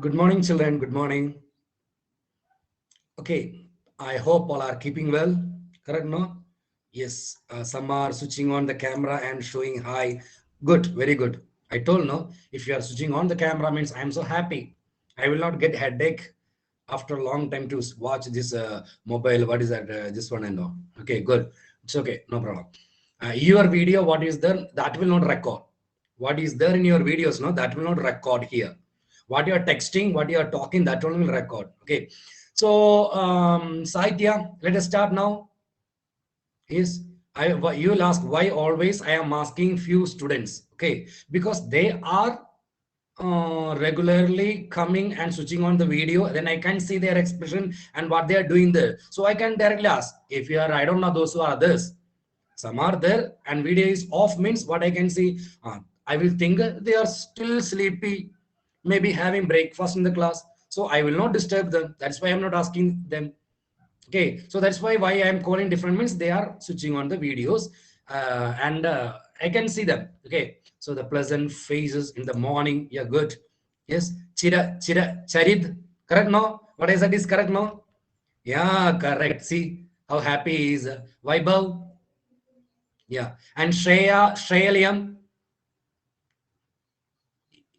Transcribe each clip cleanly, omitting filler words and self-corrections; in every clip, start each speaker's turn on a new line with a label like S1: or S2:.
S1: Good morning, children. Good morning. Okay, I hope all are keeping well. Correct, no? Yes, some are switching on the camera and showing hi. Good, very good. I told no, if you are switching on the camera means I am so happy. I will not get headache after a long time to watch this mobile. What is that? This one and all. Okay, good. It's okay, no problem. Your video, what is there? That will not record. What is there in your videos? No, that will not record here. What you are texting, what you are talking, that one will record. Okay. So, Saitya, let us start now. Is you will ask why always I am asking few students. Okay, because they are regularly coming and switching on the video, then I can see their expression and what they are doing there. So I can directly ask if you are, I don't know those who are others. Some are there and video is off means what I can see. I will think they are still sleepy, maybe having breakfast in the class. So I will not disturb them. That's why I'm not asking them. Okay, so that's why I am calling different means they are switching on the videos and I can see them. Okay, so the pleasant faces in the morning. Yeah, good. Yes, chira charid. Correct no? What I said is correct no? Yeah, correct. See how happy he is Vaibhav. Yeah, and Shreya.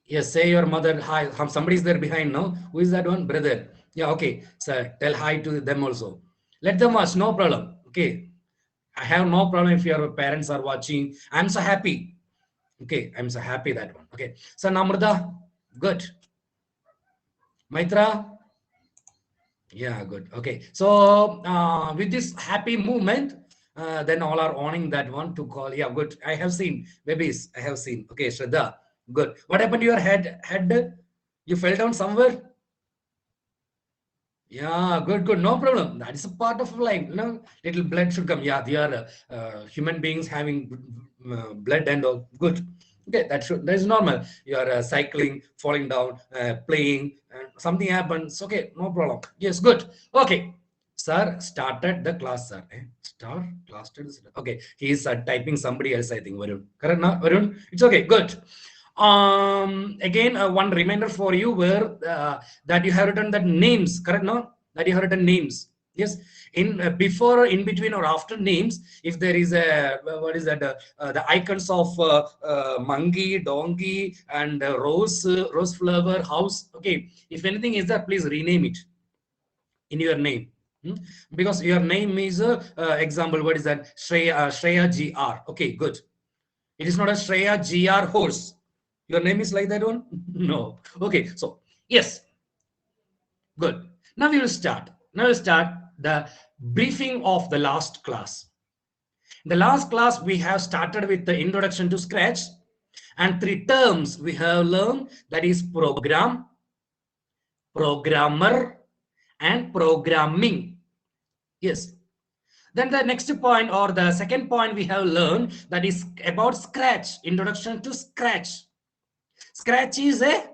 S1: Yes, say your mother hi. Somebody is there behind. No, who is that one? Brother. Yeah, okay. So tell hi to them also. Let them watch. No problem. Okay, I have no problem if your parents are watching. I'm so happy. Okay, I'm so happy that one. Okay, so Namrata, good. Maitra, yeah, good. Okay, so with this happy movement, then all are owning that one to call. Yeah, good. I have seen babies. I have seen. Okay, Shraddha, good. What happened to your head? Head? You fell down somewhere? Yeah, good, good. No problem. That is a part of life. Little blood should come. Yeah, they are human beings having blood and all. Good. Okay, that is normal. You are cycling, falling down, playing, and something happens. Okay, no problem. Yes, good. Okay, sir started the class, sir. Start class. Okay, he is typing somebody else. I think Varun. Correct, na Varun? It's okay. Good. Again, one reminder for you where that you have written that names, correct no, that you have written names. Yes, in before or in between or after names, if there is a what is that the icons of monkey, donkey and rose flower house. Okay, if anything is there, please rename it in your name. Hmm? Because your name is example, what is that? Shreya GR. Okay, good. It is not a Shreya GR horse. Your name is like that one? No. Okay, so yes, good. Now we will start. Now we'll start the briefing of the last class. In the last class, we have started with the introduction to Scratch and three terms we have learned, that is program, programmer, and programming. Yes. Then the next point or the second point we have learned, that is about Scratch, introduction to Scratch. Scratch is a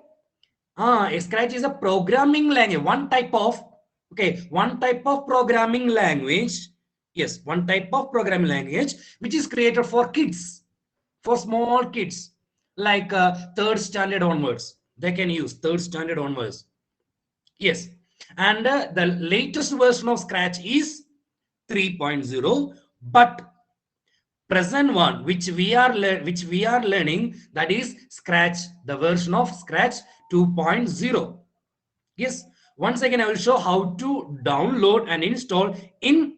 S1: programming language, one type of programming language. Yes, one type of programming language which is created for kids, for small kids, like third standard onwards. They can use third standard onwards. Yes, and the latest version of Scratch is 3.0, but present one which we are learning, that is Scratch, the version of Scratch 2.0. Yes, once again I will show how to download and install in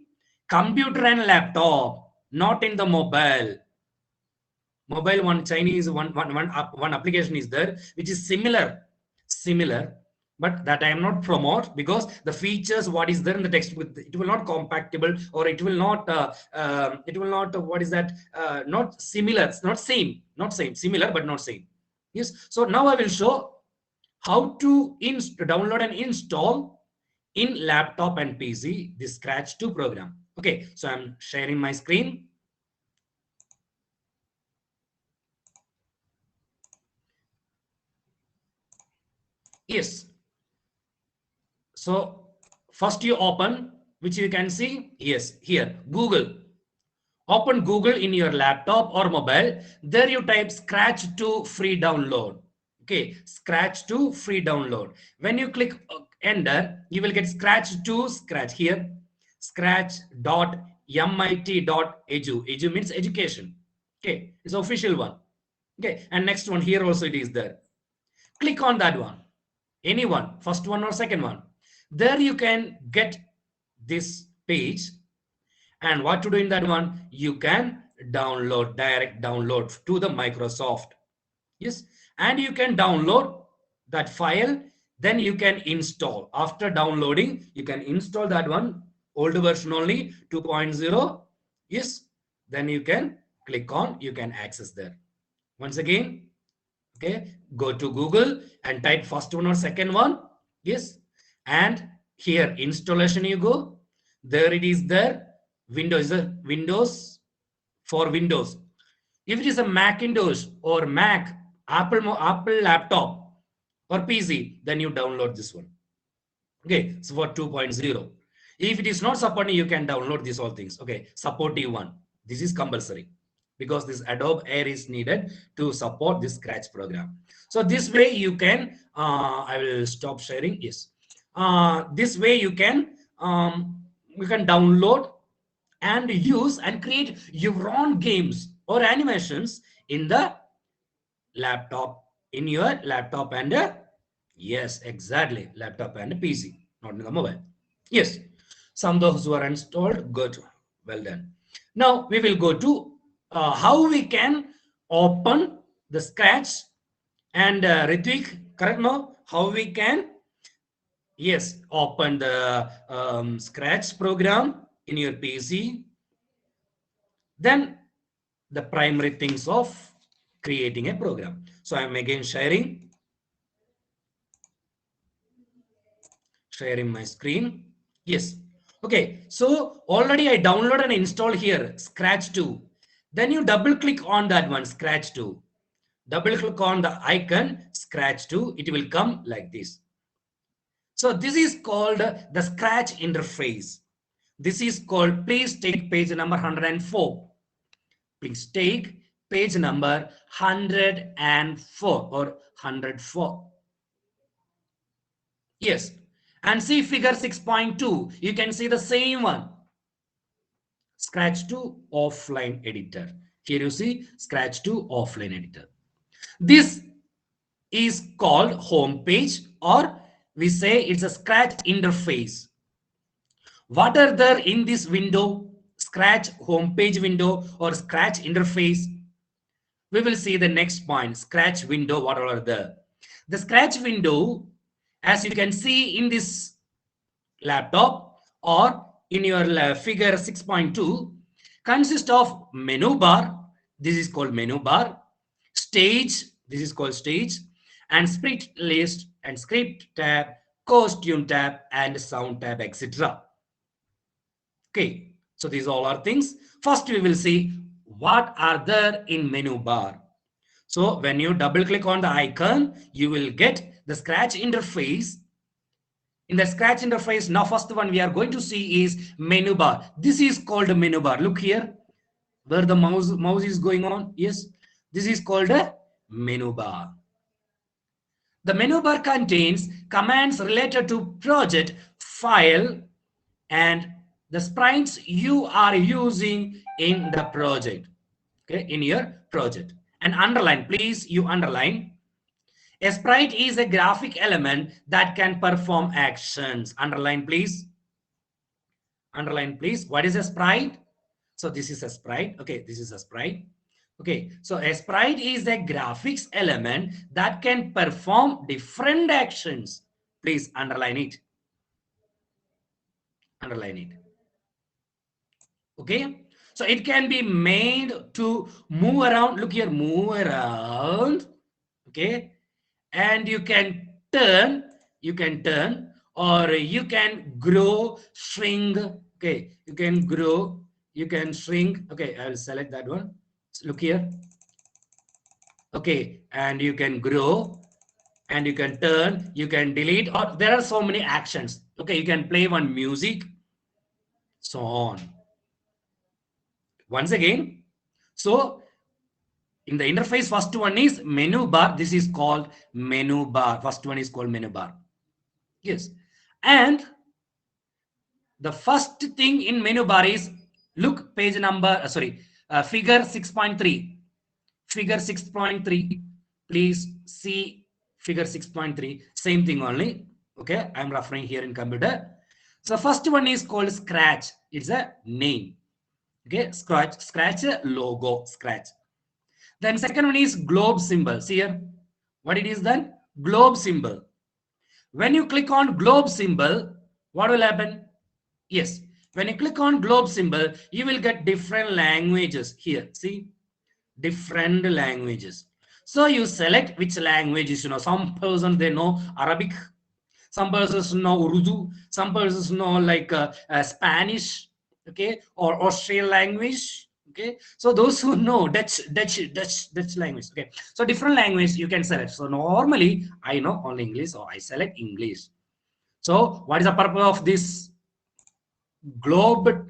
S1: computer and laptop, not in the mobile. One Chinese one application is there which is similar, but that I am not promote, because the features what is there in the textbook, it will not compatible, or it will not what is that not similar, it's not same, similar but not same. Yes, so now I will show how to download and install in laptop and PC the Scratch 2 program. Okay, so I'm sharing my screen. Yes, so first you open, which you can see, yes, here, Google. Open Google in your laptop or mobile. There you type Scratch 2 free download. Okay, Scratch 2 free download. When you click enter, you will get Scratch 2 Scratch here. Scratch.mit.edu. Edu means education. Okay, it's official one. Okay, and next one here also it is there. Click on that one. Any one, first one or second one. There you can get this page. And what to do in that one? You can download, direct download to the Microsoft. Yes, and you can download that file, then you can install. After downloading, you can install that one, old version only 2.0. Yes, then you can click on, you can access there. Once again, okay, go to Google and type first one or second one. Yes, and here installation you go, there it is there. Windows for Windows. If it is a Macintosh or Mac, Apple laptop or PC, then you download this one. Okay, so for 2.0. If it is not supporting, you can download these all things. Okay, supportive one. This is compulsory because this Adobe Air is needed to support this Scratch program. So this way you can, I will stop sharing. Yes, this way you can download and use and create your own games or animations in the laptop, in your laptop and yes, exactly, laptop and PC, not in the mobile. Yes, some of those who are installed, good, well done. Now we will go to how we can open the Scratch and Ritvik, correct now? How we can, yes, open the Scratch program in your PC. Then the primary things of creating a program. So I'm again sharing my screen. Yes. Okay. So already I download and install here Scratch 2. Then you double click on that one, Scratch 2. Double click on the icon Scratch 2. It will come like this. So this is called the Scratch interface. This is called, please take page number 104. Please take page number 104 or 104. Yes. And see figure 6.2. You can see the same one. Scratch 2 offline editor. Here you see Scratch 2 offline editor. This is called home page, or we say it's a Scratch interface. What are there in this window? Scratch home page window or Scratch interface. We will see the next point, Scratch window, what are there. The Scratch window, as you can see in this laptop or in your figure 6.2, consists of menu bar. This is called menu bar. Stage. This is called stage. And split list and script tab, costume tab, and sound tab, etc. Okay. So these all are things. First, we will see what are there in menu bar. So when you double click on the icon, you will get the Scratch interface. In the Scratch interface, now first one we are going to see is menu bar. This is called a menu bar. Look here where the mouse is going on. Yes, this is called a menu bar. The menu bar contains commands related to project, file, and the sprites you are using in the project. Okay, in your project. And underline, please, you underline. A sprite is a graphic element that can perform actions. Underline, please. Underline, please. What is a sprite? So this is a sprite. Okay, this is a sprite. Okay, so a sprite is a graphics element that can perform different actions. Please underline it. Underline it. Okay, so it can be made to move around. Look here, move around. Okay, and you can turn, or you can grow, shrink. Okay, you can grow, you can shrink. Okay, I will select that one. So look here. Okay, and you can grow, and you can turn, you can delete, or there are so many actions. Okay, you can play one music, so on. Once again, so In the interface, first one is menu bar. This is called menu bar. First one is called menu bar. Yes. And the first thing in menu bar is, look page number, figure 6.3. Figure 6.3. Please see figure 6.3. Same thing only. Okay. I'm referring here in computer. So first one is called scratch. It's a name. Okay. Scratch logo. Scratch. Then second one is globe symbol. See here. What it is then? Globe symbol. When you click on globe symbol, what will happen? Yes. When you click on globe symbol, you will get different languages here. See? Different languages. So you select which languages. Some person they know Arabic. Some persons know Urdu. Some persons know like Spanish. Okay. Or Australian language. Okay, so those who know Dutch language. Okay, so different language you can select. So normally I know only English, or I select English. So what is the purpose of this globe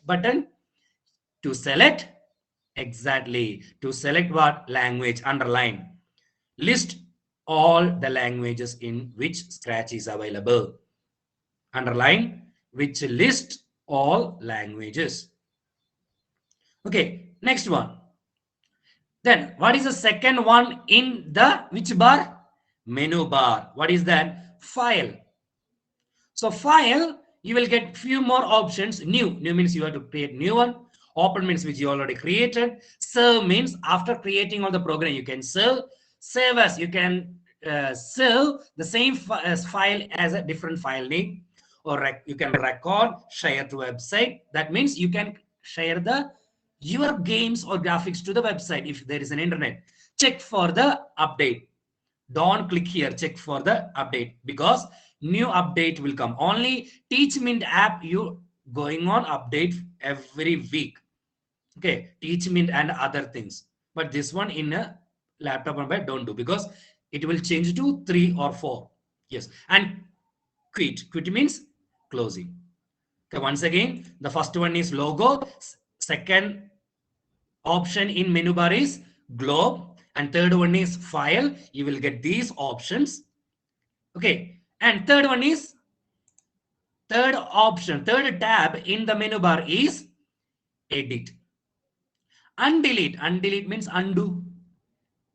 S1: button? To select, exactly, to select what language. Underline, list all the languages in which Scratch is available. Underline, which list all languages. Okay, next one. Then what is the second one in the which bar? Menu bar. What is that? File. So file, you will get few more options. New means you have to create new one. Open means which you already created. Save means after creating all the program you can save. Save as, you can save the same file as a different file name, or you can record, share to website. That means you can share your games or graphics to the website if there is an internet. Check for the update. Don't click here. Check for the update, because new update will come. Only Teachmint app you going on update every week. Okay, Teachmint and other things. But this one in a laptop or bed, don't do, because it will change to 3 or 4. Yes, and quit means closing. Okay, once again, the first one is logo. Second option in menu bar is globe, and third one is file. You will get these options. Okay, and third third tab in the menu bar is edit. Undelete means undo.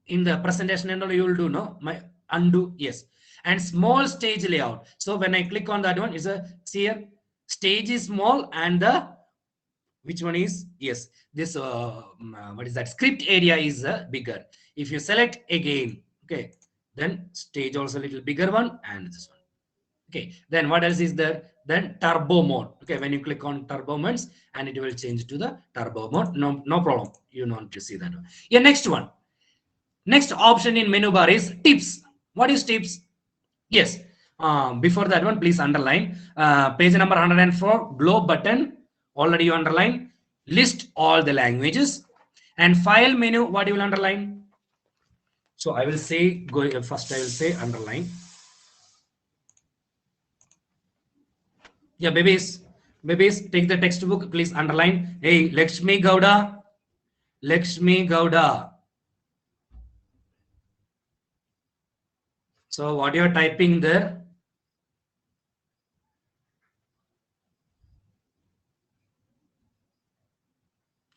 S1: In the presentation and all you will do, no, my undo. Yes. And small stage layout. So when I click on that one, is a, see here, stage is small, and the which one is, yes, this what is that, script area is bigger. If you select again, okay, then stage also a little bigger one, and this one. Okay, then what else is there? Then turbo mode. Okay, when you click on turbo modes, and it will change to the turbo mode. No problem, you want to see that one. Yeah, next one. Next option in menu bar is tips. What is tips? Yes, before that one, please underline page number 104, globe button. Already you underline. List all the languages. And file menu, what you will underline? So I will say, first I will say underline. Yeah, babies, take the textbook, please underline. Hey, Lakshmi Gowda. So what you are typing there?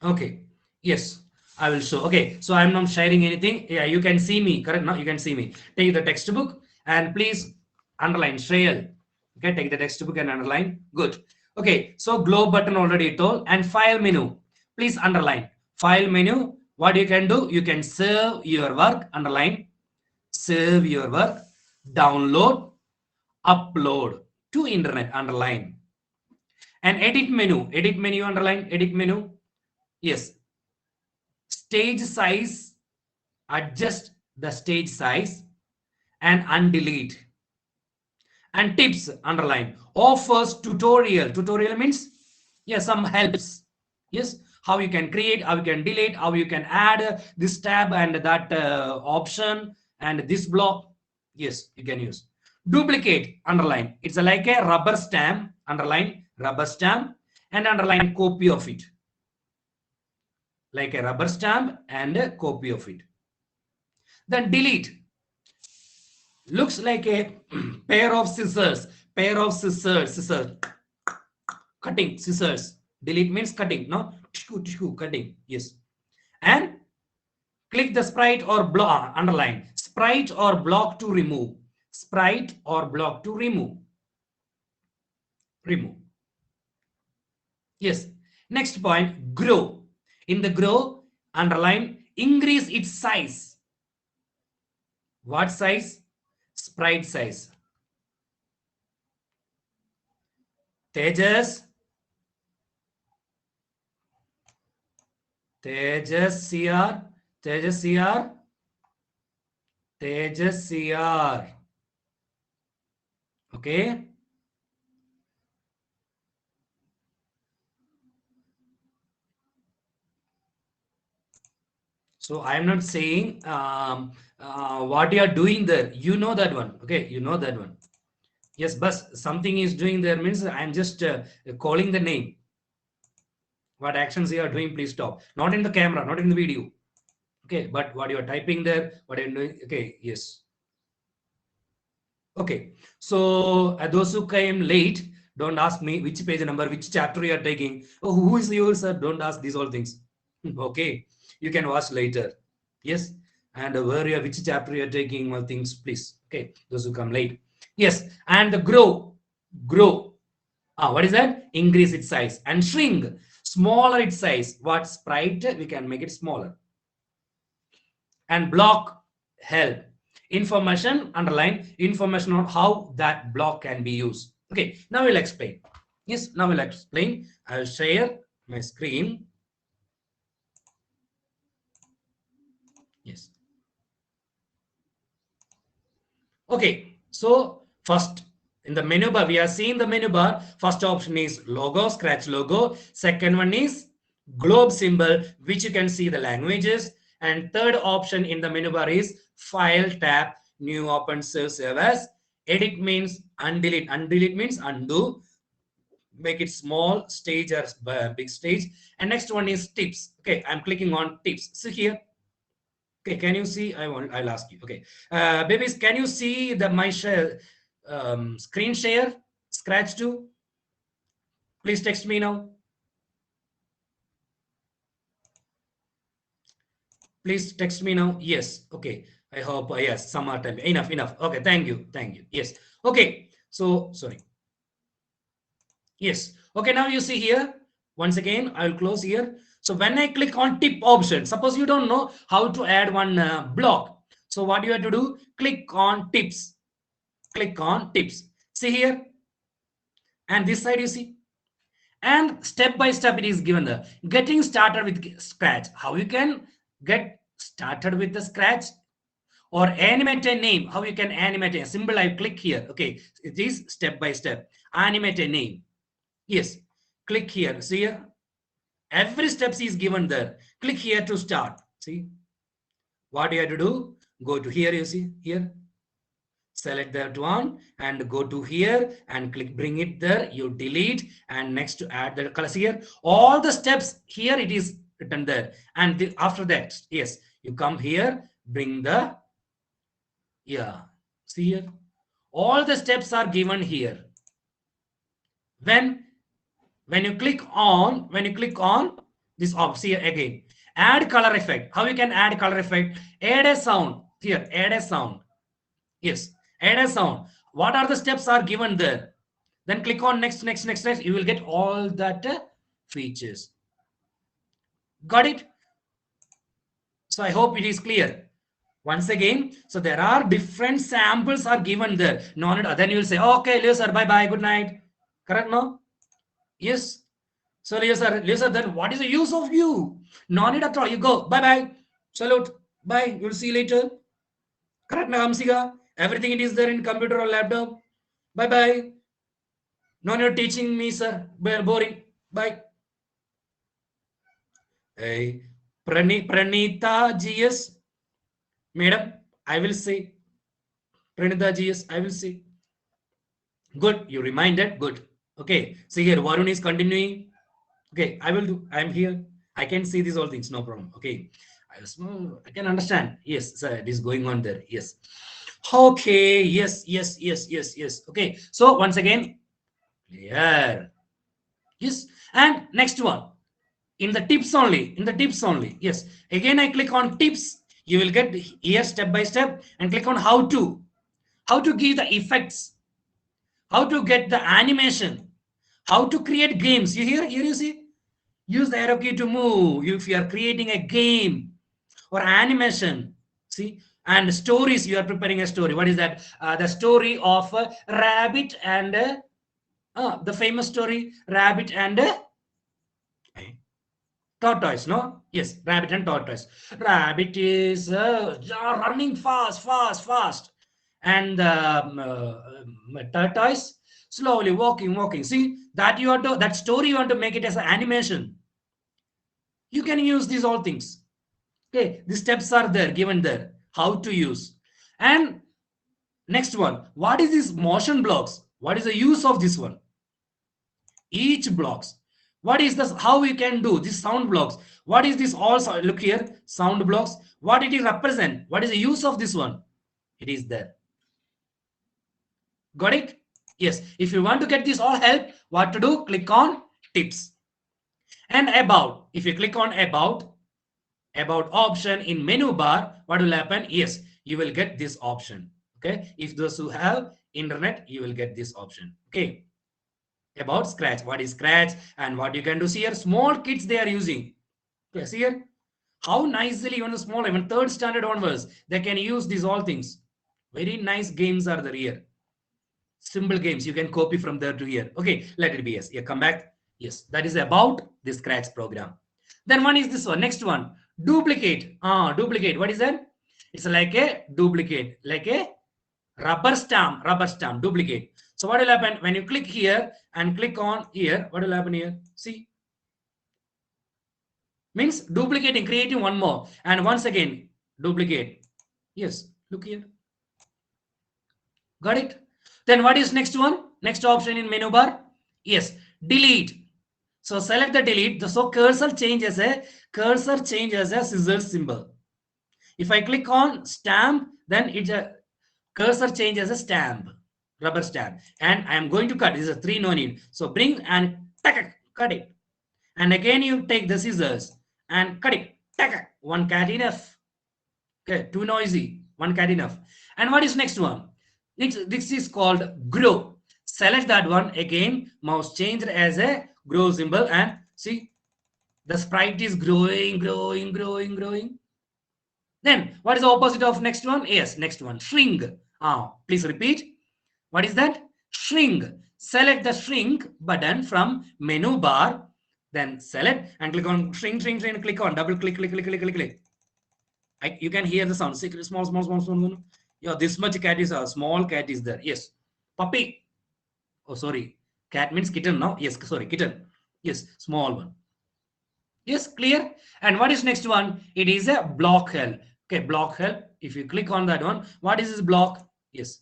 S1: Okay, yes, I will show. Okay, so I'm not sharing anything. Yeah, you can see me, correct? Now you can see me. Take the textbook and please underline Shreyal. Okay, take the textbook and underline. Good. Okay, so globe button already told, and file menu. Please underline file menu. What you can do? You can save your work. Underline, save your work, download, upload to internet. Underline. And edit menu underline, edit menu. Yes, stage size, adjust the stage size, and undelete. And tips, underline. Offers tutorial means, yes, some helps. Yes, how you can create, how you can delete, how you can add this tab and that option and this block. Yes, you can use. Duplicate, underline. It's like a rubber stamp. Underline rubber stamp, and underline copy of it. like a rubber stamp and a copy of it. Then delete looks like a pair of scissors, scissors, cutting scissors. Delete means cutting, no? Cutting, yes. And click the sprite or block, underline, sprite or block to remove. Sprite or block to remove. Remove. Yes. Next point, grow. In the grow, underline, increase its size. What size? Sprite size. Tejas. Tejas CR. Tejas CR. Tejas CR. Okay. So I am not saying what you are doing there. You know that one. Okay, you know that one. Yes, but something is doing there means I am just calling the name. What actions you are doing, please stop. Not in the camera, not in the video. Okay, but what you are typing there, what are you doing? Okay, yes. Okay, so those who came late, don't ask me which page number, which chapter you are taking. Oh, who is yours, sir? Don't ask these all things. Okay, you can watch later. Yes, and where you are, which chapter you are taking, all things, please. Okay, those who come late. Yes, and the grow. What is that? Increase its size and shrink, smaller its size. What sprite? We can make it smaller. And block, help. Information, underline, information on how that block can be used. Okay, now we'll explain. Yes, now we'll explain. I'll share my screen. Yes. Okay, so first in the menu bar, we are seeing the menu bar. First option is logo, scratch logo. Second one is globe symbol, which you can see the languages. And third option in the menu bar is file tab, new open save as. Edit means undelete. Undelete means undo. Make it small stage or big stage. And next one is tips. Okay, I'm clicking on tips. See here. Okay, can you see? I'll ask you. Okay, babies, can you see the my share screen share scratch too? Please text me now. Please text me now. Yes. Okay. I hope yes. Summer time. Enough. Enough. Okay. Thank you. Thank you. Yes. Okay. So sorry. Yes. Okay. Now you see here. Once again, I will close here. So when I click on tip option, suppose you don't know how to add one block. So what you have to do? Click on tips. Click on tips. See here. And this side you see. And step by step it is given the getting started with scratch. How you can get started with the scratch or animate a name. How you can animate a symbol. I click here. Okay. It is step by step. Animate a name. Yes. Click here. See here. Every steps is given there. Click here to start. See what you have to do. Go to here. You see here. Select that one and go to here and click bring it there. You delete and next to add the colors here. All the steps here it is written there. And after that, yes, you come here, bring the see here. All the steps are given here. When you click on this option here again, add color effect. How you can add color effect? Add a sound here. Add a sound. Yes, add a sound. What are the steps are given there? Then click on next. You will get all that features. Got it? So I hope it is clear. Once again, so there are different samples are given there. Then you will say, okay, Leo sir, bye bye, good night. Correct no? Yes. So Leo sir, then what is the use of you? No need at all. You go, bye bye. Salute. Bye. You'll see you later. Correct na Hamsiga? Everything it is there in computer or laptop. Bye bye. No, you're teaching me, sir. Boring. Bye. Hey, Pranita GS. Madam, I will say. Pranita GS, I will say. Good. You reminded. Good. Okay. See here, Varun is continuing. Okay, I will do. I am here. I can see these all things, no problem. Okay. I can understand. Yes, sir, it is going on there. Yes. Okay. Yes, yes, yes, yes, yes. Okay. So once again, clear. Yes. And next one. In the tips only. In the tips only. Yes. Again, I click on tips. You will get here step by step and click on how to. How to give the effects. How to get the animation. How to create games. You hear? Here you see? Use the arrow key to move. If you are creating a game or animation, see, and stories, you are preparing a story. What is that? The story of a rabbit and the famous story, rabbit and tortoise. No, yes, rabbit and tortoise. Rabbit is running fast, fast, fast, and tortoise slowly walking, walking. See that you want to, that story you want to make it as an animation. You can use these all things. Okay, the steps are there, given there, how to use. And next one, what is this motion blocks? What is the use of this one? Each blocks. What is this? How we can do this sound blocks? What is this? Also, look here, sound blocks. What it represent? What is the use of this one? It is there. Got it? Yes. If you want to get this all help, what to do? Click on tips and about. If you click on about option in menu bar, what will happen? Yes, you will get this option. Okay, if those who have internet, you will get this option. Okay, about scratch. What is scratch and what you can do? See here, small kids they are using. Okay, see here how nicely even the small, even third standard onwards, they can use these all things. Very nice games are there here. Simple games you can copy from there to here. Okay, let it be. Yes, yeah, come back. Yes, that is about the scratch program. Then one is this one. Next one, duplicate. Duplicate. What is that? It's like a duplicate, like a rubber stamp. Rubber stamp. Duplicate. So what will happen when you click here and click on here? What will happen here? See, means duplicating, creating one more, and once again duplicate. Yes, look here. Got it? Then what is next one? Next option in menu bar? Yes, delete. So select the delete. So cursor changes a scissor symbol. If I click on stamp, then it's a cursor changes a stamp, rubber stamp. And I am going to cut. This is a 3 no need. So bring and cut it. And again you take the scissors and cut it. One cat enough. Okay, too noisy. One cat enough. And what is next one? This is called grow. Select that one again. Mouse changed as a grow symbol and see the sprite is growing, growing, growing, growing. Then what is the opposite of next one? Yes, next one, shrink. Please repeat. What is that? Shrink. Select the shrink button from menu bar. Then select and click on shrink, shrink, shrink. Click on double click, click, click, click, click, click. You can hear the sound. Small, small, small, small. Yeah, this much cat is a small cat is there. Yes, puppy. Oh, sorry. Cat means kitten now. Yes, sorry, kitten. Yes, small one. Yes, clear. And what is next one? It is a block help. Okay, block help. If you click on that one, what is this block? Yes,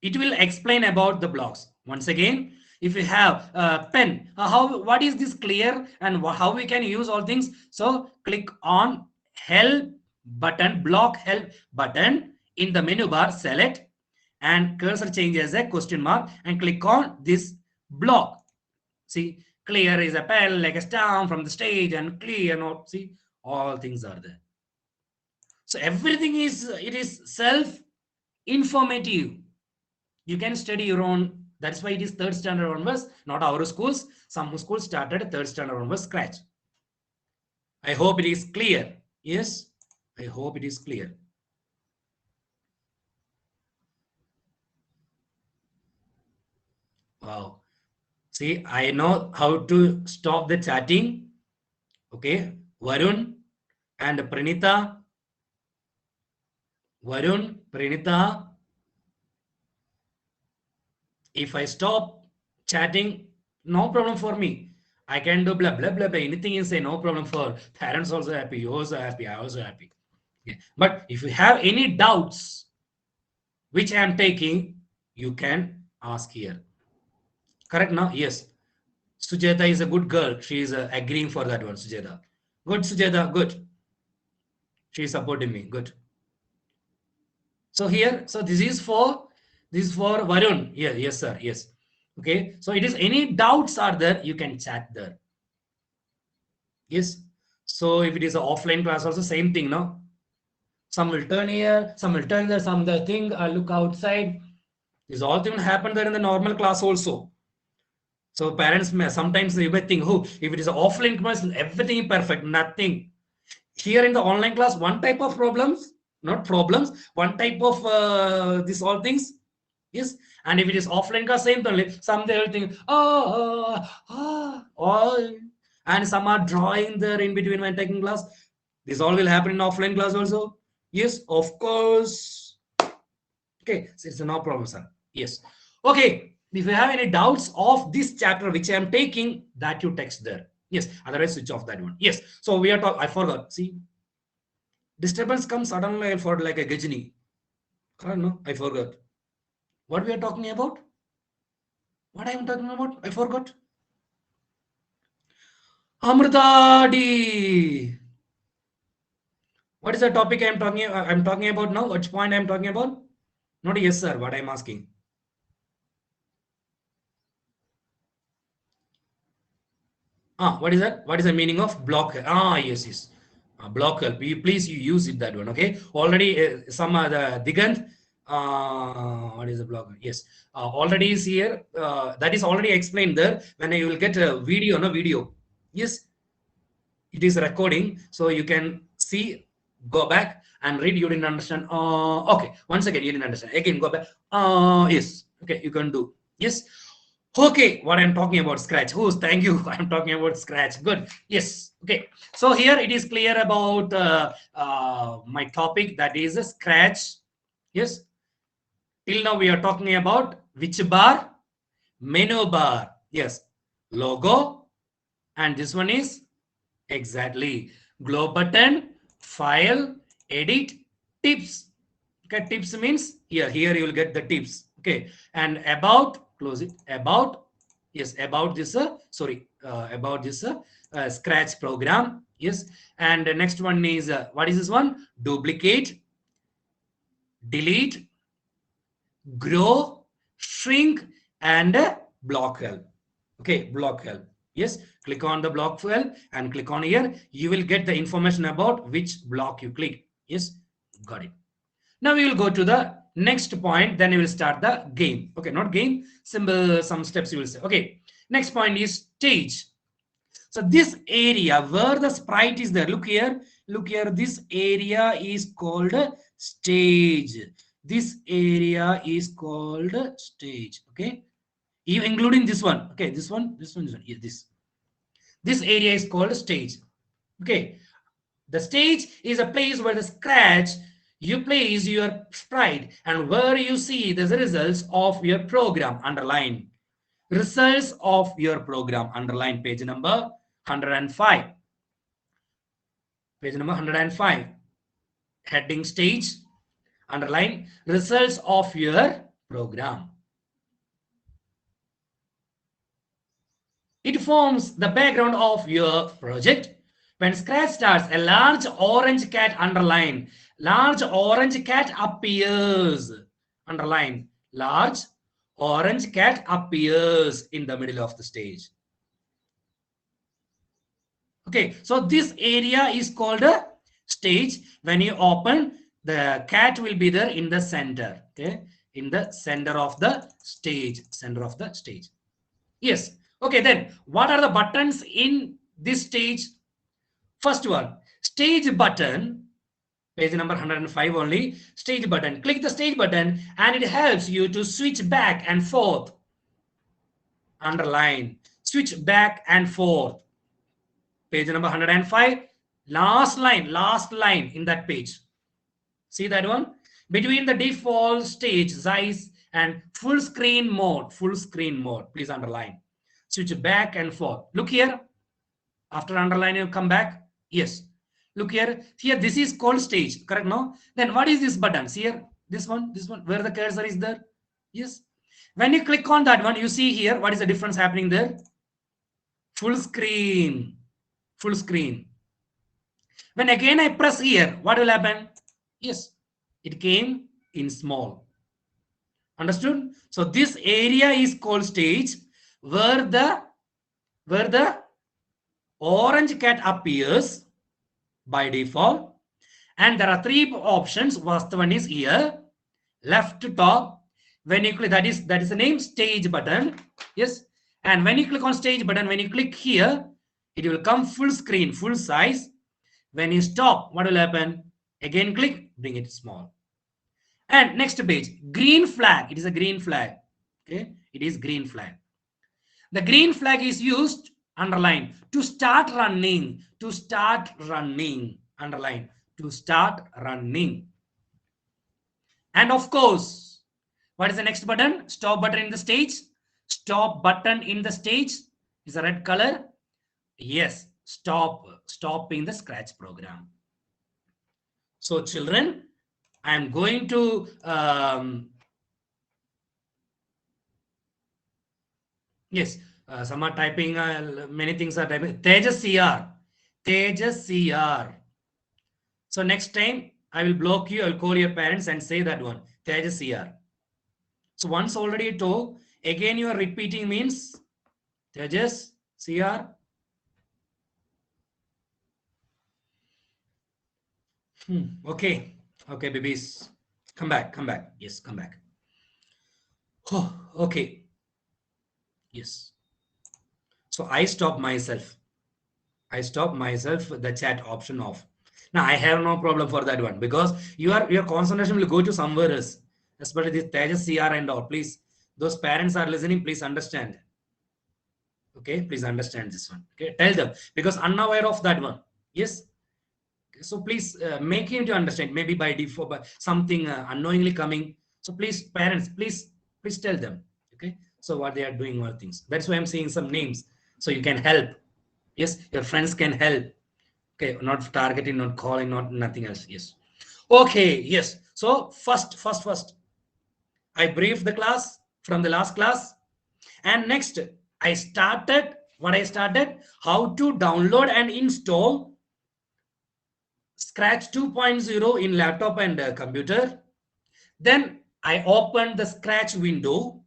S1: it will explain about the blocks. Once again, if you have a pen, what is this clear and how we can use all things? So click on help button, block help button in the menu bar, select and cursor changes a question mark and click on this block. See, clear is a pen like a stamp from the stage and clear note. See, all things are there. So everything is, it is self informative. You can study your own. That's why it is third standard onwards, not our schools. Some schools started third standard onwards scratch. I hope it is clear. Yes, I hope it is clear. Wow. See, I know how to stop the chatting. Okay, Varun and Pranita. Varun, Pranita. If I stop chatting, no problem for me. I can do blah blah blah blah. Anything you say, no problem for parents also happy, you also happy, I also happy. Yeah. But if you have any doubts which I am taking, you can ask here. Correct now? Yes. Sujata is a good girl. She is agreeing for that one, Sujata. Good, Sujata, good. She is supporting me. Good. So here, so this is for Varun. Yeah, yes, sir. Yes. Okay. So it is any doubts are there, you can chat there. Yes. So if it is an offline class, also same thing, no? Some will turn here, some will turn there, some the thing, look outside. This all thing happen there in the normal class also. So parents may sometimes they may think, oh, if it is an offline class, everything perfect, nothing. Here in the online class, one type of problems, not problems, one type of this all things. Yes, and if it is offline class, same only. Some they will think, oh, and some are drawing there in between when taking class. This all will happen in offline class also. Yes, of course. Okay, so it's no problem, sir. Yes. Okay, if you have any doubts of this chapter which I am taking, that you text there. Yes, otherwise switch off that one. Yes. So we are talking. I forgot. See, disturbance comes suddenly for like a Gajini. I don't know. I forgot. What we are talking about? What I am talking about? I forgot. Amrutadi. What is the topic I am talking? I'm talking about now. Which point I am talking about? Not yes, sir. What I am asking. What is that? What is the meaning of block? Yes, yes. Block help. Please you use it that one. Okay. Already some the Digant. What is the block? Yes. Already is here. That is already explained there. When you will get a video, no video. Yes, it is recording, so you can see. Go back and read. You didn't understand. Okay. Once again, you didn't understand. Again, go back. Yes. Okay. You can do. Yes. Okay, what I'm talking about Scratch. Who's thank you. I'm talking about Scratch. Good. Yes. Okay. So here it is clear about my topic, that is a Scratch. Yes. Till now we are talking about which bar? Menu bar. Yes. Logo. And this one is exactly globe button, file, edit, tips. Okay, tips means here you will get the tips. Okay, and about, close it, about, yes, about this about this Scratch program. Yes, and the next one is what is this one? Duplicate, delete, grow, shrink, and block help. Okay, block help. Yes, click on the block help and click on here. You will get the information about which block you click. Yes, got it. Now we will go to the next point. Then we will start the game. Okay, not game. Simple, some steps you will say. Okay, next point is stage. So this area where the sprite is there. Look here. Look here. This area is called stage. This area is called stage. Okay, including this one. Okay, this one. Yeah, this area is called stage. Okay, the stage is a place where the Scratch you place your sprite and where you see the results of your program. Underline results of your program. Underline page number 105. Page number 105. Heading stage. Underline results of your program. It forms the background of your project. When Scratch starts, a large orange cat, underline. Large orange cat appears. Underline. Large orange cat appears in the middle of the stage. Okay, so this area is called a stage. When you open, the cat will be there in the center. Okay, in the center of the stage. Center of the stage. Yes. Okay, then what are the buttons in this stage? First one, stage button, page number 105 only. Stage button. Click the stage button and it helps you to switch back and forth. Underline. Switch back and forth. Page number 105. Last line in that page. See that one? Between the default stage size and full screen mode. Full screen mode. Please underline. Switch back and forth. Look here. After underlining, come back. Yes. Look here. Here, this is called stage. Correct? No? Then what is this button? See here. This one. Where the cursor is there. Yes. When you click on that one, you see here what is the difference happening there. full screen, full screen. When again I press here, what will happen? Yes, it came in small. Understood? So this area is called stage where the orange cat appears by default, and there are three options. First one is here, left top. When you click, that is the name stage button. Yes, and when you click on stage button, when you click here, it will come full screen, full size. When you stop, what will happen? Again click, bring it small. And next page, green flag. It is a green flag. Okay, it is green flag. The green flag is used, underline, to start running. To start running, underline, to start running. And of course, what is the next button? Stop button in the stage. Stop button in the stage is a red color. Yes, stopping the scratch program. So children, I am going to yes, some are typing, many things are typing. Tejas CR. Tejas CR. So next time I will block you, I'll call your parents and say that one. Tejas CR. So once already told, again you are repeating means Tejas CR. Okay. Okay, babies. Come back, come back. Yes, come back. Oh, okay. Yes. So I stop myself. I stop myself the chat option off. Now I have no problem for that one because your concentration will go to somewhere else, especially this Tejas CR and all. Please, those parents are listening. Please understand. Okay, please understand this one. Okay, tell them because unaware of that one. Yes. So please make him to understand. Maybe by default, by something unknowingly coming. So please, parents, please tell them. Okay. So what they are doing, what things. That's why I'm saying some names so you can help. Yes, your friends can help. Okay, not targeting, not calling, not nothing else. Yes. Okay, yes. So first, I briefed the class from the last class. And next, I started how to download and install Scratch 2.0 in laptop and computer. Then I opened the Scratch window.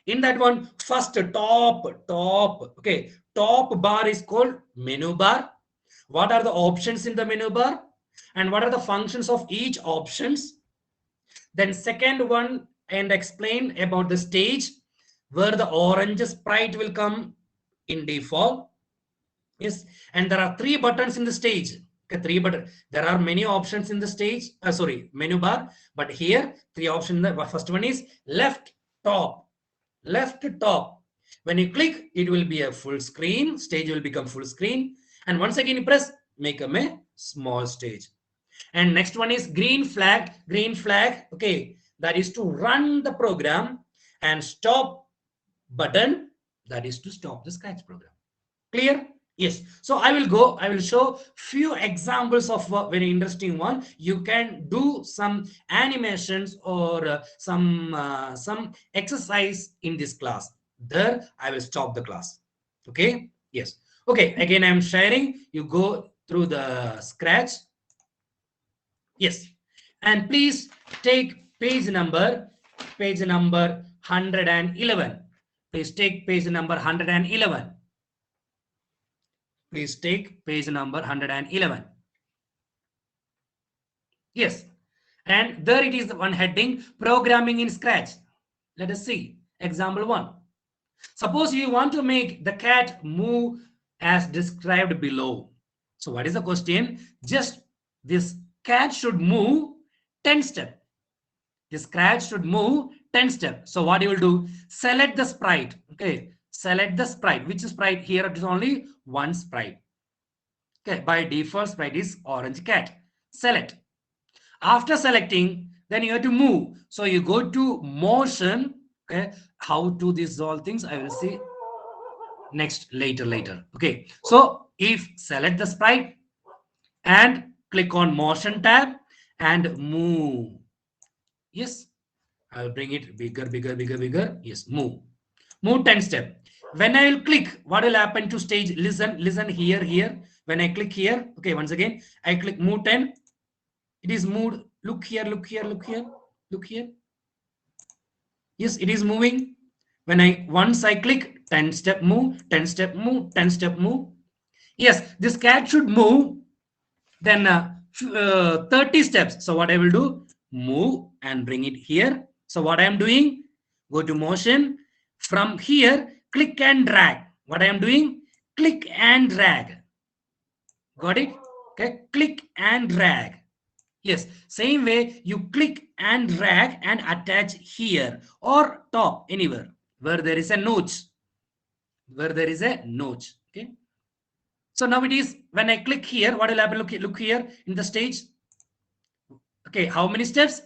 S1: In that one, first top bar is called menu bar. What are the options in the menu bar and what are the functions of each options? Then second one, and explain about the stage where the orange sprite will come in default. Yes, and there are three buttons in the stage. Okay, three button. There are many options in the stage. Sorry, menu bar. But here, three options. The first one is left top. Left top. When you click, it will be a full screen. Stage will become full screen. And once again, you press, make a small stage. And next one is green flag. Green flag. Okay, that is to run the program. And stop button. That is to stop the Scratch program. Clear? Yes. So I will show few examples of a very interesting one. You can do some animations or some exercise in this class. There I will stop the class. Okay. Yes. Okay. Again, I'm sharing. You go through the Scratch. Yes. And please take page number 111. Please take page number 111. Please take page number 111. Yes. And there it is, the one heading, programming in Scratch. Let us see. Example 1. Suppose you want to make the cat move as described below. So what is the question? Just this cat should move 10 steps. This cat should move 10 steps. So what you will do? Select the sprite. Okay. Select the sprite. Which sprite? Here it is only one sprite. Okay, by default sprite is orange cat. Select. After selecting, then you have to move. So you go to motion. Okay, how to these all things I will see next later. Okay, so if select the sprite and click on motion tab and move. Yes, I will bring it bigger. Yes, move 10 step. When I will click, what will happen to stage? Listen here, here. When I click here, okay, once again, I click move 10. It is moved. Look here, look here, look here, look here. Yes, it is moving. When I once I click 10 step move, 10 step move, 10 step move. Yes, this cat should move then 30 steps. So what I will do, move and bring it here. So what I am doing, go to motion. From here, click and drag. What I am doing, click and drag. Got it? Okay, click and drag. Yes, same way you click and drag and attach here or top anywhere where there is a notch. Where there is a notch. Okay. So now it is when I click here, what will happen? Look here in the stage. Okay, how many steps?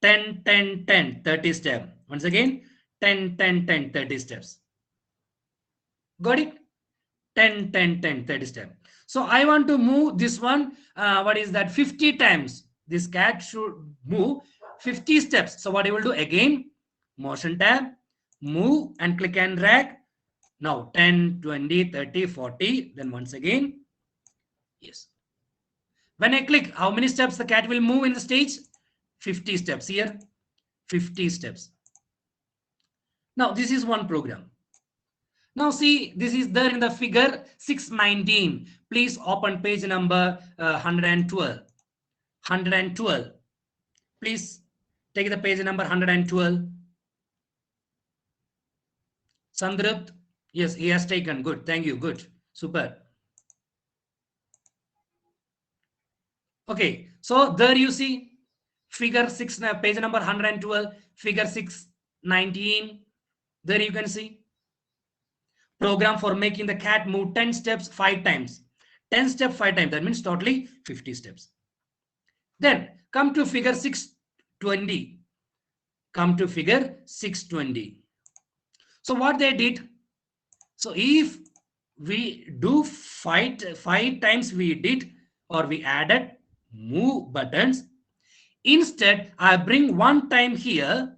S1: 10, 10, 10, 30 steps. Once again, 10, 10, 10, 30 steps. Got it? 10, 10, 10, 30 steps. So I want to move this one, what is that, 50 times. This cat should move 50 steps. So what I will do again, motion tab, move and click and drag. Now 10, 20, 30, 40. Then once again, yes. When I click, how many steps the cat will move in the stage? 50 steps here, 50 steps. Now this is one program. Now see, this is there in the figure 619. Please open page number 112. 112. Please take the page number 112. Sandrupt. Yes, he has taken. Good. Thank you. Good. Super. Okay. So there you see figure 6, page number 112, figure 619. There you can see program for making the cat move 10 steps 5 times. 10 steps 5 times. That means totally 50 steps. Then come to figure 620. Come to figure 620. So what they did, so if we do five times we did or we added move buttons, instead I bring one time here,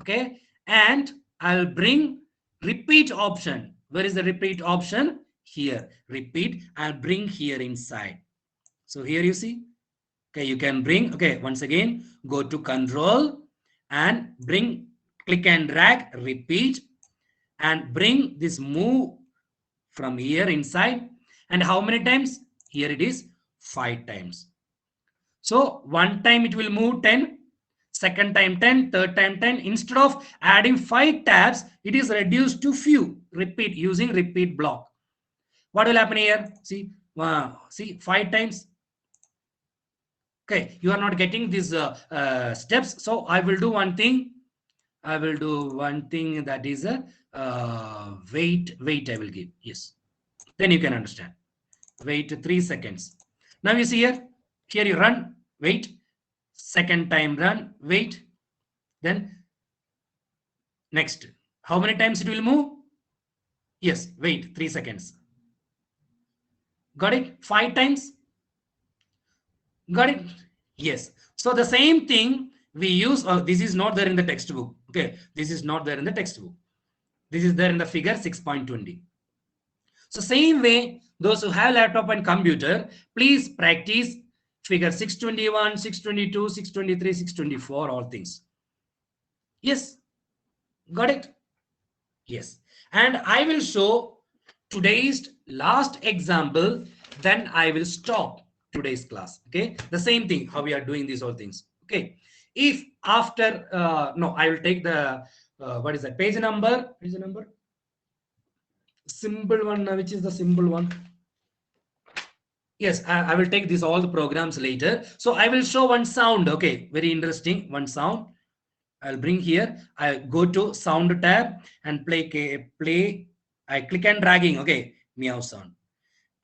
S1: okay, and I'll bring repeat option. Where is the repeat option? Here, repeat, I'll bring here inside. So here you see, okay, you can bring, okay, once again, go to control and bring, click and drag, repeat, and bring this move from here inside. And how many times? Here it is 5 times. So one time it will move 10, second time 10, third time 10. Instead of adding 5 tabs, it is reduced to few. Repeat using repeat block. What will happen here? See 5 times. Okay, you are not getting these steps. So I will do one thing. I will do one thing, that is a wait I will give. Yes. Then you can understand. Wait 3 seconds. Now you see here. Here you run. Wait. Second time run. Wait. Then next. How many times it will move? Yes. Wait 3 seconds. Got it? 5 times. Got it? Yes. So the same thing we use. This is not there in the textbook. Okay. This is not there in the textbook. This is there in the figure 6.20. So same way, those who have laptop and computer, please practice figure 621, 622, 623, 624, all things. Yes. Got it? Yes. And I will show today's last example. Then I will stop today's class. Okay. The same thing, how we are doing these all things. Okay. If after, no, I will take the, what is that? Page number. Simple one, which is the simple one. Yes, I will take this all the programs later. So I will show one sound. Okay, very interesting. One sound. I'll bring here. I go to sound tab and play. I click and dragging. Okay, meow sound.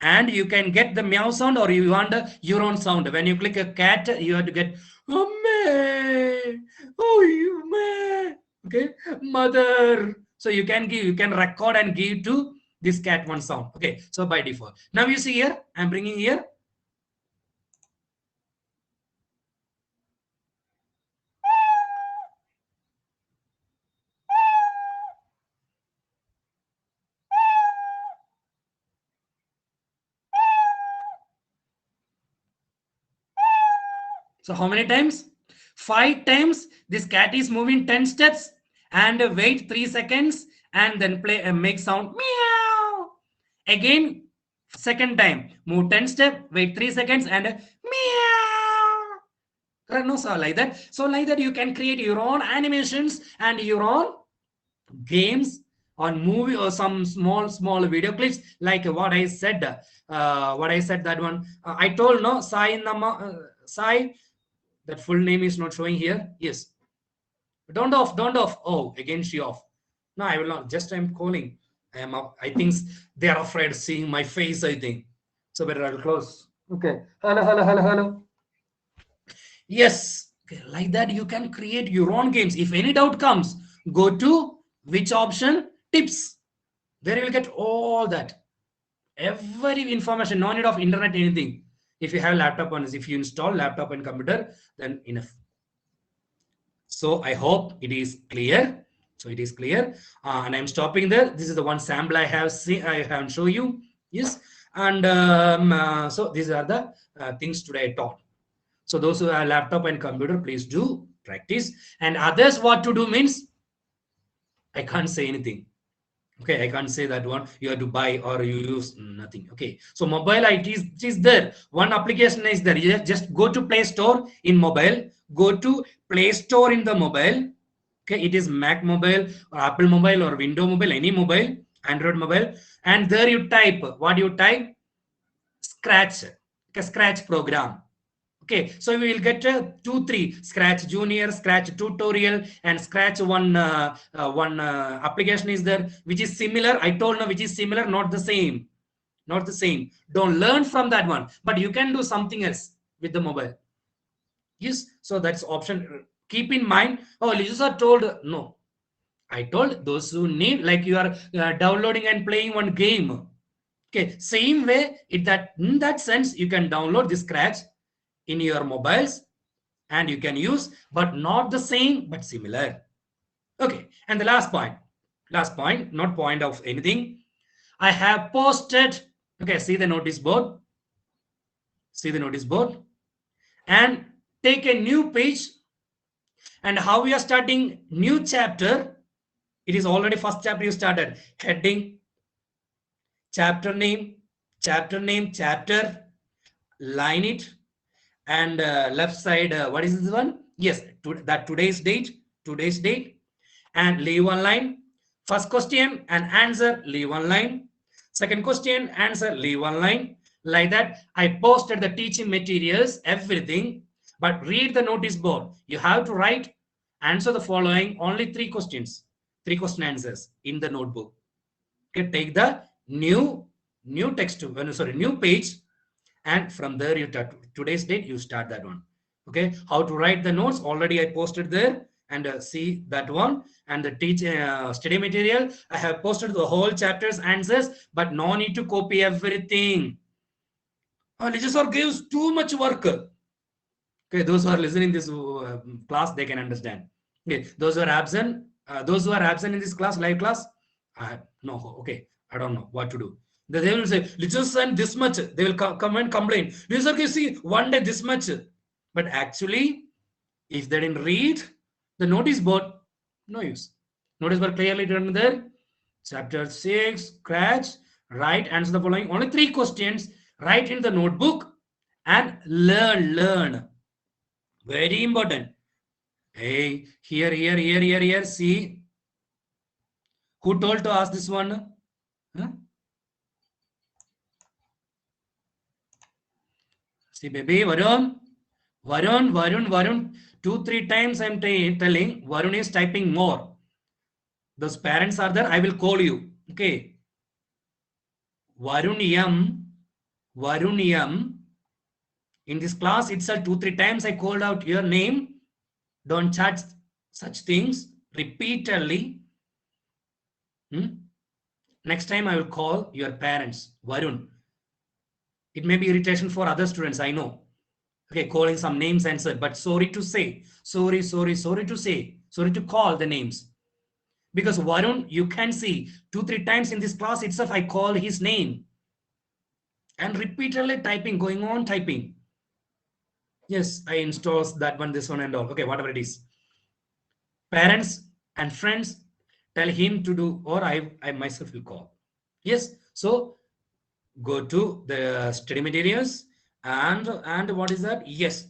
S1: And you can get the meow sound, or you want your own sound. When you click a cat, you have to get oh man, oh you man. Okay, mother. So you can record and give to this cat one sound. Okay, so by default. Now you see here, I'm bringing here. So how many times? 5 times. This cat is moving 10 steps and wait 3 seconds and then play and make sound meow. Again, second time, move 10 step, wait 3 seconds and meow. No, so like that. So like that you can create your own animations and your own games on movie or some small video clips like what I said. That one. I told no Sai Nama Sai. That full name is not showing here. Yes. Don't off. Don't off. Oh, again she off. No, I will not. Just I'm calling. I am up. I think they are afraid seeing my face. I think so. Better I'll close. Okay. Hello. Hello. Hello. Hello. Yes. Okay. Like that, you can create your own games. If any doubt comes, go to which option? Tips. There you will get all that. Every information. No need of internet. Anything. If you have laptop on, if you install laptop and computer, then enough. So I hope it is clear. So it is clear, and I'm stopping there. This is the one sample I have seen. I have show you. Yes, and so these are the things today I taught. So those who have laptop and computer, please do practice. And others, what to do means I can't say anything. Okay, I can't say that one you have to buy or you use nothing. Okay, so mobile it is there. One application is there. You just go to Play Store in mobile. Go to Play Store in the mobile. Okay, it is Mac mobile or Apple mobile or Window mobile, any mobile, Android mobile, and there you type what you type Scratch, okay, Scratch program. Okay, so we will get 2 3 Scratch Junior, Scratch Tutorial, and Scratch one application is there which is similar. I told now which is similar, not the same, not the same. Don't learn from that one, but you can do something else with the mobile. Yes, so that's option. Keep in mind. Oh, you just are told no. I told those who need, like you are downloading and playing one game. Okay, same way, in that sense, you can download the Scratch in your mobiles and you can use, but not the same, but similar. Okay, and the last point, not point of anything. I have posted, okay, see the notice board, and take a new page. And how we are starting new chapter, it is already first chapter you started. Heading, chapter name, chapter, line it, and left side, what is this one? Yes, today's date, and leave one line. First question and answer, leave one line. Second question, answer, leave one line. Like that, I posted the teaching materials, everything, but read the notice board. You have to write, answer the following, only 3 questions, 3 question answers in the notebook. Okay, take the new text, new page, and from there you today's date you start that one. Okay, how to write the notes already I posted there, and see that one, and the study material I have posted the whole chapters answers, but no need to copy everything. Legisor gives too much work. Okay, those who are listening this class, they can understand. Okay, those who are absent, in this class, live class, no, okay, I don't know what to do. They will say, just send this much. They will come and complain. You see, one day this much. But actually, if they didn't read the notice board, no use. Notice board clearly written there. Chapter 6, Scratch, write, answer the following. Only 3 questions. Write in the notebook and learn. Very important. Hey, here. See, who told to ask this one? Huh? See, baby, Varun. 2-3 times I'm telling. Varun is typing more. Those parents are there. I will call you. Okay. Varuniyam. In this class itself, 2-3 times I called out your name. Don't chat such things repeatedly. Next time I will call your parents, Varun. It may be irritation for other students, I know. Okay, calling some names answered, but sorry to say, sorry to call the names. Because Varun, you can see 2-3 times in this class itself, I call his name. And repeatedly typing, going on typing. Yes, I installs that one, this one and all. Okay, whatever it is. Parents and friends tell him to do, or I myself will call. Yes, so go to the study materials, and what is that? Yes,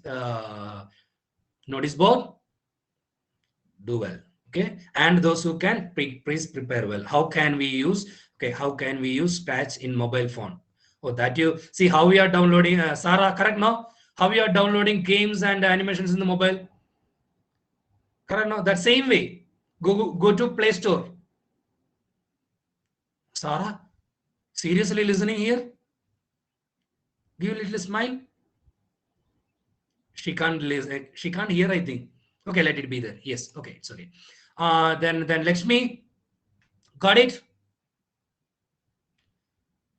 S1: notice board, do well. Okay, and those who can, please prepare well. How can we use, okay, how can we use Scratch in mobile phone? Oh, that you see how we are downloading, Sarah, correct now? How we are downloading games and animations in the mobile? Correct now? That same way. Go to Play Store. Sarah, seriously listening here? Give a little smile. She can't listen. She can't hear, I think. Okay, let it be there. Yes. Okay, it's okay. Then Lakshmi, got it.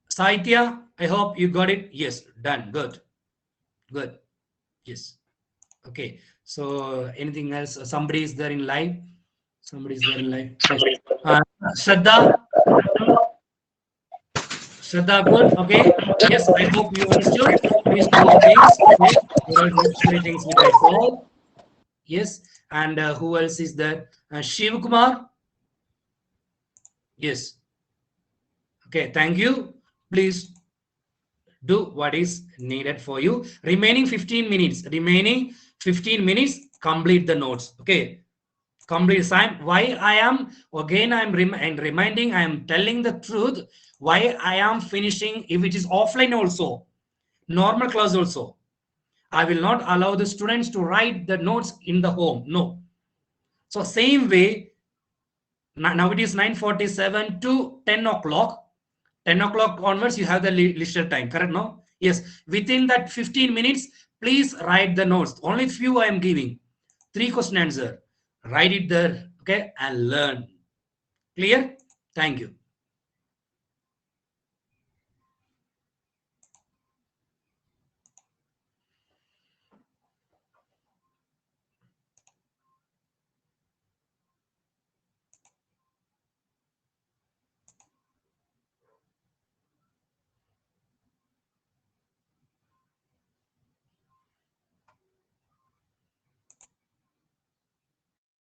S1: Saitya, I hope you got it. Yes, done. Good. Good. Yes. Okay. So anything else? Somebody is there in live. Somebody is there in live. Yes. Shraddha. Shraddha, good. Okay. Yes, I hope you understood. Please do the things. Okay. There are necessary things which I solve. Yes. And who else is there? Shiv Kumar. Yes. Okay. Thank you. Please do what is needed for you. Remaining 15 minutes. Remaining 15 minutes. Complete the notes. Okay. Complete time. Why I am again? I am reminding. I am telling the truth. Why I am finishing? If it is offline also, normal class also, I will not allow the students to write the notes in the home. No. So same way, now it is 9:47 to 10 o'clock. 10 o'clock onwards, you have the leisure time, correct? No? Yes. Within that 15 minutes, please write the notes. Only few I am giving. 3 question answer. Write it there, okay, and learn. Clear? Thank you.